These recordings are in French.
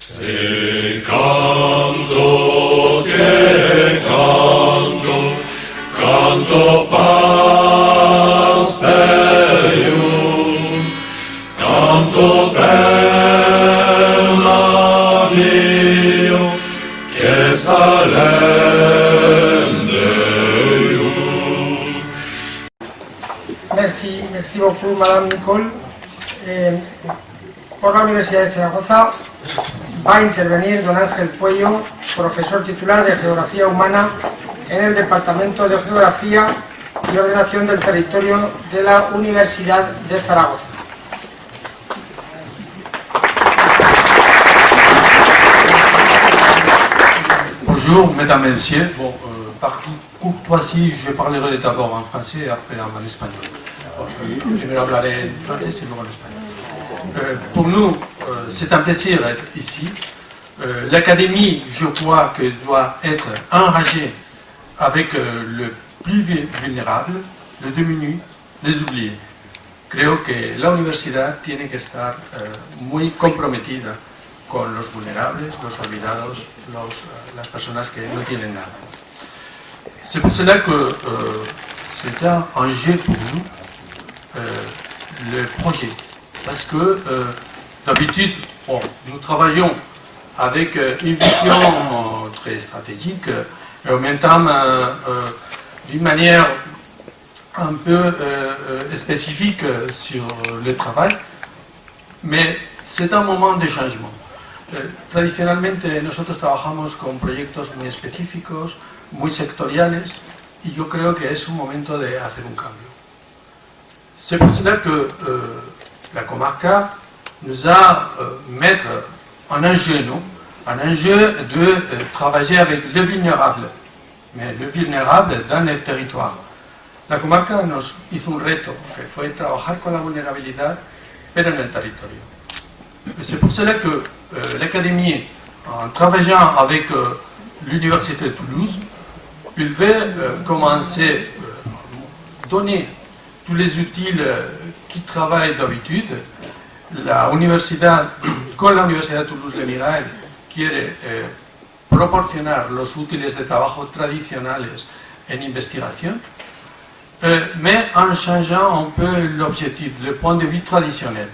Se canto che canto, canto Pasperium, canto per l'anio che salendeum. Merci beaucoup, Madame Nicole. Por la Universidad de Zaragoza va a intervenir don Ángel Puello, profesor titular de Geografía Humana en el Departamento de Geografía y Ordenación del Territorio de la Universidad de Zaragoza. Bonjour, mesdames et messieurs. Bon, par courtoisie, je parlerai d'abord en français et après en espagnol. Primero hablaré en français et luego en espagnol. Pour nous, c'est un plaisir d'être ici. L'Académie, je crois, que doit être enragée avec le plus vulnérable, les démunis, les oubliés. Creo que la universidad tiene que estar muy comprometida con los vulnerables, los olvidados, las personas que no tienen nada. C'est pour cela que c'est un enjeu pour nous, le projet. Parce que d'habitude, nous travaillons avec une vision très stratégique et en même temps d'une manière un peu spécifique sur le travail, mais c'est un moment de changement. Tradicionalmente nosotros trabajamos con proyectos muy específicos, muy sectoriales, y yo creo que es un momento de hacer un cambio. C'est pour cela que la comarca nous a mettre en enjeu, un enjeu de travailler avec le vulnérable, mais le vulnérable dans le territoire. La comarca nos hizo un reto, que fue trabajar con la vulnerabilidad, pero en el territorio. C'est pour cela que l'Académie, en travaillant avec l'Université de Toulouse, il veut commencer à donner tous les outils qui travaillent d'habitude. La universidad, con la Universidad de Toulouse-Le Mirail, quiere proporcionar los útiles de trabajo tradicionales en investigación, mais en changeant un peu l'objectif, le point de vue traditionnel.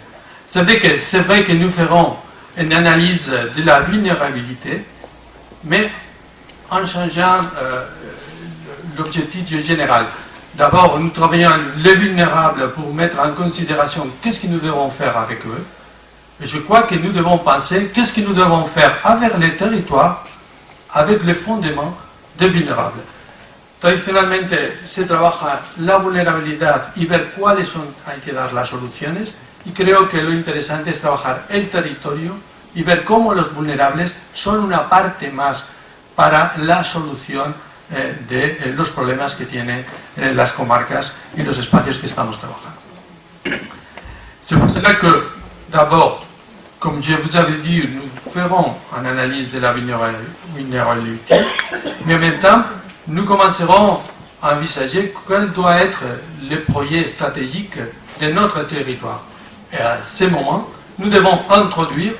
C'est vrai que nous ferons une analyse de la vulnérabilité, mais en changeant l'objectif général. D'abord, nous travaillons les vulnérables pour mettre en considération qu'est-ce que nous devons faire avec eux. Et je crois que nous devons penser qu'est-ce que nous devons faire avec les territoires, avec les fondements des vulnérables. Tradicionalmente se trabaja la vulnerabilidad y ver cuáles hay que dar las soluciones, y creo que lo interesante es trabajar el territorio y ver cómo los vulnerables son una parte más para la solución de los problemas que tienen las comarcas y los espacios que estamos trabajando. C'est pour cela que, d'abord, comme je vous avais dit, nous ferons une analyse de la vulnérabilité, mais en même temps, nous commencerons à envisager quel doit être le projet stratégique de notre territoire. Et à ce moment, nous devons introduire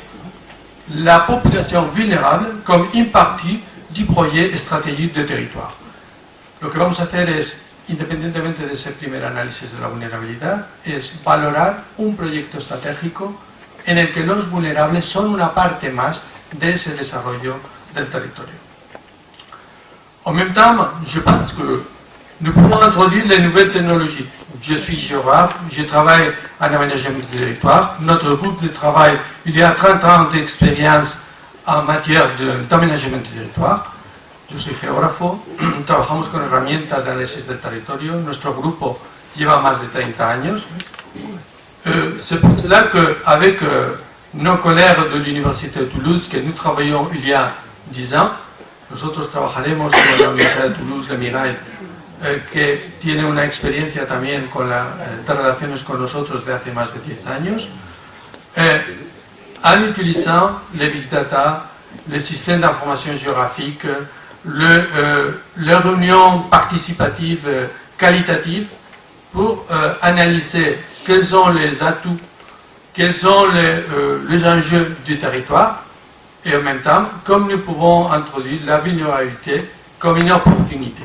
la population vulnérable comme une partie du projet stratégique de territoire. Lo que vamos a hacer es, independientemente de ese primer análisis de la vulnerabilidad, es valorar un proyecto estratégico en el que los vulnerables son una parte más de ese desarrollo del territorio. En même temps, je pense que nous pouvons introduire les nouvelles technologies. Je suis géographe, je travaille en aménagement du territoire. Notre groupe de travail, il y a 30 ans d'expérience en matière d'aménagement du territoire. Yo soy geógrafo, trabajamos con herramientas de análisis del territorio. Nuestro grupo lleva más de 30 años. C'est pour cela qu'avec nos collègues de l'Université de Toulouse, que nous travaillons il y a 10 ans, nosotros trabajaremos con la Universidad de Toulouse-Le Mirail, que tiene una experiencia también con de relaciones con nosotros de hace más de 10 años, en utilisant les big data, les systèmes d'information géographique, les réunions participatives qualitatives pour analyser quels sont les atouts, quels sont les enjeux du territoire et en même temps, comme nous pouvons introduire la vulnérabilité comme une opportunité.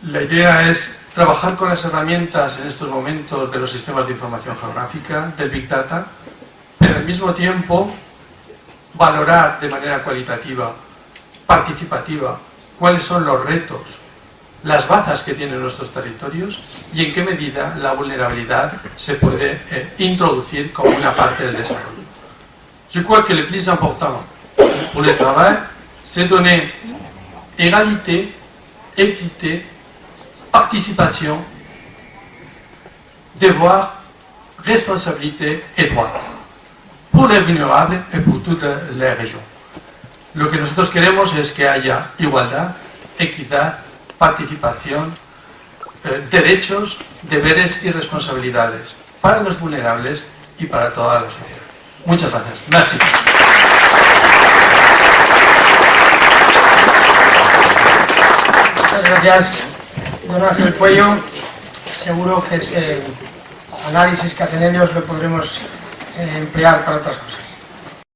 La idea es trabajar con las herramientas en estos momentos de los sistemas de información geográfica, del Big Data, pero al mismo tiempo valorar de manera cualitativa, participativa, cuáles son los retos, las bazas que tienen nuestros territorios y en qué medida la vulnerabilidad se puede introducir como una parte del desarrollo. Je crois que le plus important pour le travail, c'est donner égalité, équité, participation, devoir, responsabilité et droit pour les vulnérables et pour toutes les régions. Lo que nosotros queremos es que haya igualdad, equidad, participación, derechos, deberes y responsabilidades para los vulnerables y para toda la sociedad. Muchas gracias. Merci. Muchas gracias, don Ángel Pueyo. Seguro que ese análisis que hacen ellos lo podremos emplear para otras cosas.